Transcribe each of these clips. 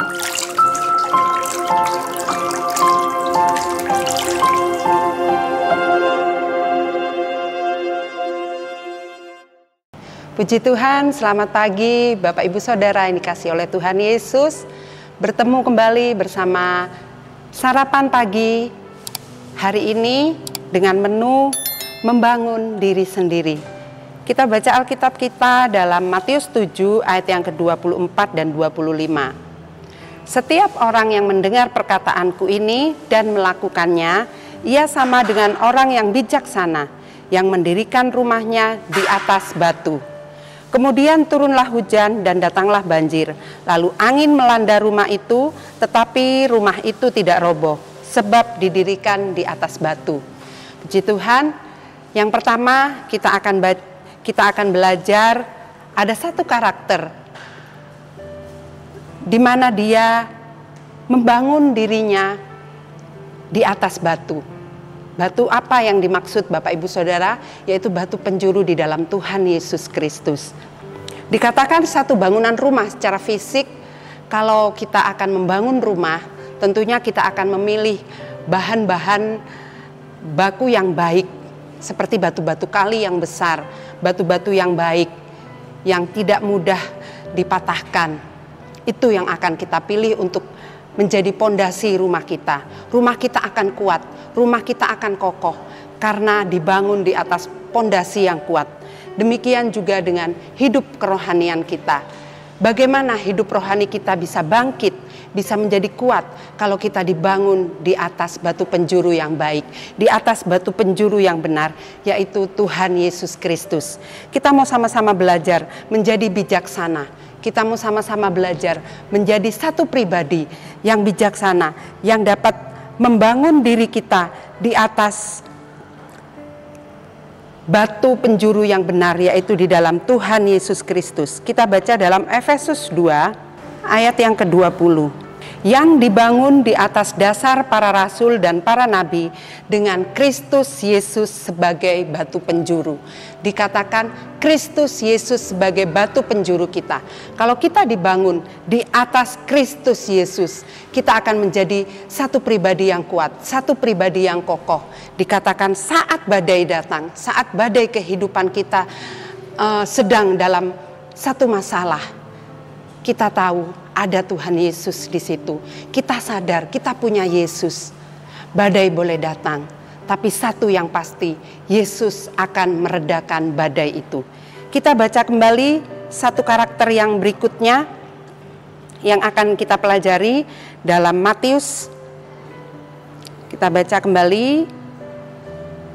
Puji Tuhan, selamat pagi Bapak Ibu Saudara yang dikasihi oleh Tuhan Yesus. Bertemu kembali bersama sarapan pagi hari ini dengan menu membangun diri sendiri. Kita baca Alkitab kita dalam Matius 7 ayat yang ke-24 dan 25. Setiap orang yang mendengar perkataanku ini dan melakukannya, ia sama dengan orang yang bijaksana yang mendirikan rumahnya di atas batu. Kemudian turunlah hujan dan datanglah banjir. Lalu angin melanda rumah itu, tetapi rumah itu tidak roboh, sebab didirikan di atas batu. Puji Tuhan, yang pertama kita akan belajar ada satu karakter di mana dia membangun dirinya di atas batu. Batu apa yang dimaksud Bapak Ibu Saudara? Yaitu batu penjuru di dalam Tuhan Yesus Kristus. Dikatakan satu bangunan rumah secara fisik, kalau kita akan membangun rumah, tentunya kita akan memilih bahan-bahan baku yang baik, seperti batu-batu kali yang besar, batu-batu yang baik, yang tidak mudah dipatahkan. Itu yang akan kita pilih untuk menjadi pondasi rumah kita. Rumah kita akan kuat, rumah kita akan kokoh karena dibangun di atas pondasi yang kuat. Demikian juga dengan hidup kerohanian kita. Bagaimana hidup rohani kita bisa bangkit, bisa menjadi kuat kalau kita dibangun di atas batu penjuru yang baik, di atas batu penjuru yang benar, yaitu Tuhan Yesus Kristus. Kita mau sama-sama belajar menjadi bijaksana. Kita mau sama-sama belajar menjadi satu pribadi yang bijaksana, yang dapat membangun diri kita di atas batu penjuru yang benar, yaitu di dalam Tuhan Yesus Kristus. Kita baca dalam Efesus 2 ayat yang ke-20. Yang dibangun di atas dasar para rasul dan para nabi dengan Kristus Yesus sebagai batu penjuru. Dikatakan Kristus Yesus sebagai batu penjuru kita. Kalau kita dibangun di atas Kristus Yesus, kita akan menjadi satu pribadi yang kuat, satu pribadi yang kokoh. Dikatakan saat badai datang, saat badai kehidupan kita sedang dalam satu masalah, kita tahu ada Tuhan Yesus di situ. Kita sadar kita punya Yesus. Badai boleh datang, tapi satu yang pasti, Yesus akan meredakan badai itu. Kita baca kembali satu karakter yang berikutnya yang akan kita pelajari dalam Matius. Kita baca kembali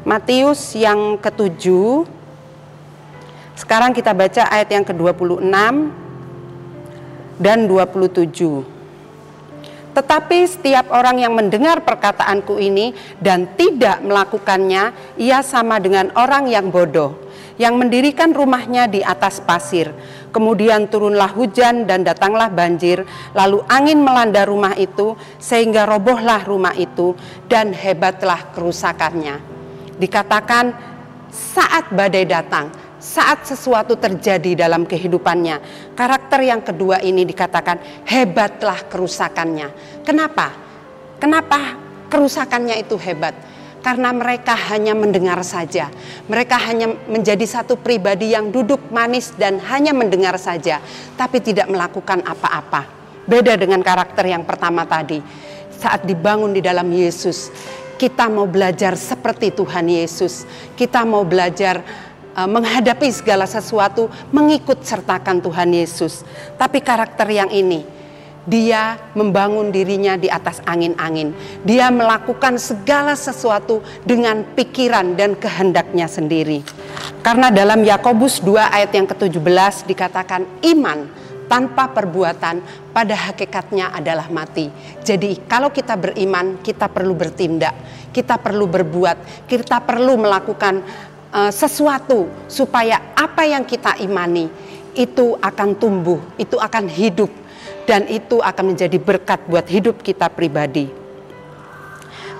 Matius yang ke-7. Sekarang kita baca ayat yang ke-26 dan 27. Tetapi setiap orang yang mendengar perkataanku ini dan tidak melakukannya, ia sama dengan orang yang bodoh, yang mendirikan rumahnya di atas pasir. Kemudian turunlah hujan dan datanglah banjir, lalu angin melanda rumah itu, sehingga robohlah rumah itu, dan hebatlah kerusakannya. Dikatakan saat badai datang, saat sesuatu terjadi dalam kehidupannya, karakter yang kedua ini dikatakan hebatlah kerusakannya. Kenapa? Kenapa kerusakannya itu hebat? Karena mereka hanya mendengar saja. Mereka hanya menjadi satu pribadi yang duduk manis dan hanya mendengar saja, tapi tidak melakukan apa-apa. Beda dengan karakter yang pertama tadi. Saat dibangun di dalam Yesus, kita mau belajar seperti Tuhan Yesus. Kita mau belajar menghadapi segala sesuatu, mengikut sertakan Tuhan Yesus. Tapi karakter yang ini, dia membangun dirinya di atas angin-angin. Dia melakukan segala sesuatu dengan pikiran dan kehendaknya sendiri. Karena dalam Yakobus 2 ayat yang ke-17 dikatakan iman tanpa perbuatan pada hakikatnya adalah mati. Jadi kalau kita beriman, kita perlu bertindak, kita perlu berbuat, kita perlu melakukan sesuatu supaya apa yang kita imani itu akan tumbuh, itu akan hidup, dan itu akan menjadi berkat buat hidup kita pribadi.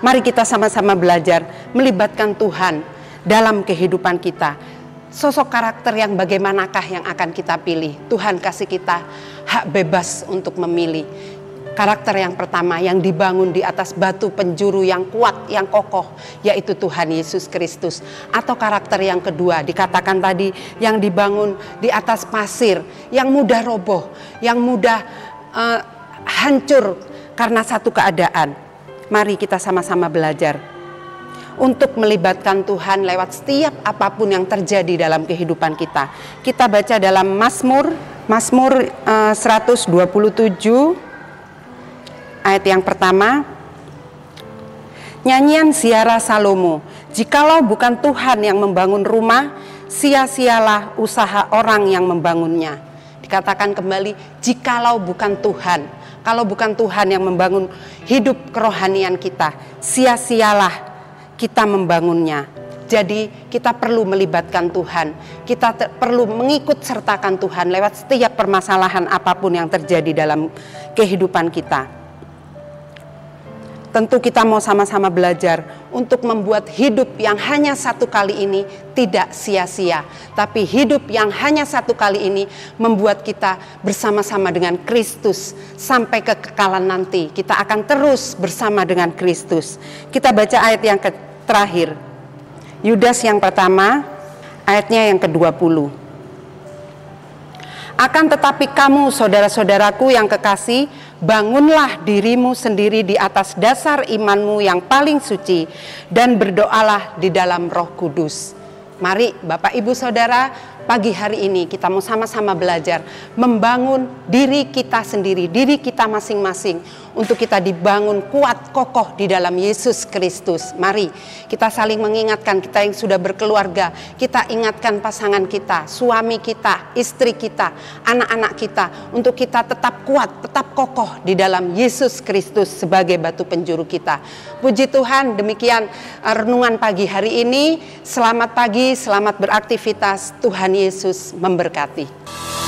Mari kita sama-sama belajar melibatkan Tuhan dalam kehidupan kita. Sosok karakter yang bagaimanakah yang akan kita pilih? Tuhan kasih kita hak bebas untuk memilih. Karakter yang pertama yang dibangun di atas batu penjuru yang kuat, yang kokoh, yaitu Tuhan Yesus Kristus. Atau karakter yang kedua dikatakan tadi yang dibangun di atas pasir, yang mudah roboh, yang mudah hancur karena satu keadaan. Mari kita sama-sama belajar untuk melibatkan Tuhan lewat setiap apapun yang terjadi dalam kehidupan kita. Kita baca dalam Mazmur 127 ayat yang pertama. Nyanyian Ziarah Salomo. Jikalau bukan Tuhan yang membangun rumah, sia-sialah usaha orang yang membangunnya. Dikatakan kembali, jikalau bukan Tuhan. Kalau bukan Tuhan yang membangun hidup kerohanian kita, sia-sialah kita membangunnya. Jadi kita perlu melibatkan Tuhan. Kita perlu mengikut sertakan Tuhan lewat setiap permasalahan apapun yang terjadi dalam kehidupan kita. Tentu kita mau sama-sama belajar untuk membuat hidup yang hanya satu kali ini tidak sia-sia. Tapi hidup yang hanya satu kali ini membuat kita bersama-sama dengan Kristus. Sampai kekekalan nanti kita akan terus bersama dengan Kristus. Kita baca ayat yang terakhir. Yudas yang pertama, ayatnya yang ke-20. Akan tetapi kamu saudara-saudaraku yang kekasih, bangunlah dirimu sendiri di atas dasar imanmu yang paling suci dan berdoalah di dalam Roh Kudus. Mari Bapak Ibu Saudara, pagi hari ini kita mau sama-sama belajar membangun diri kita sendiri, diri kita masing-masing untuk kita dibangun kuat kokoh di dalam Yesus Kristus. Mari kita saling mengingatkan, kita yang sudah berkeluarga, kita ingatkan pasangan kita, suami kita, istri kita, anak-anak kita, untuk kita tetap kuat, tetap kokoh di dalam Yesus Kristus sebagai batu penjuru kita. Puji Tuhan, demikian renungan pagi hari ini. Selamat pagi, selamat beraktivitas. Tuhan Yesus memberkati.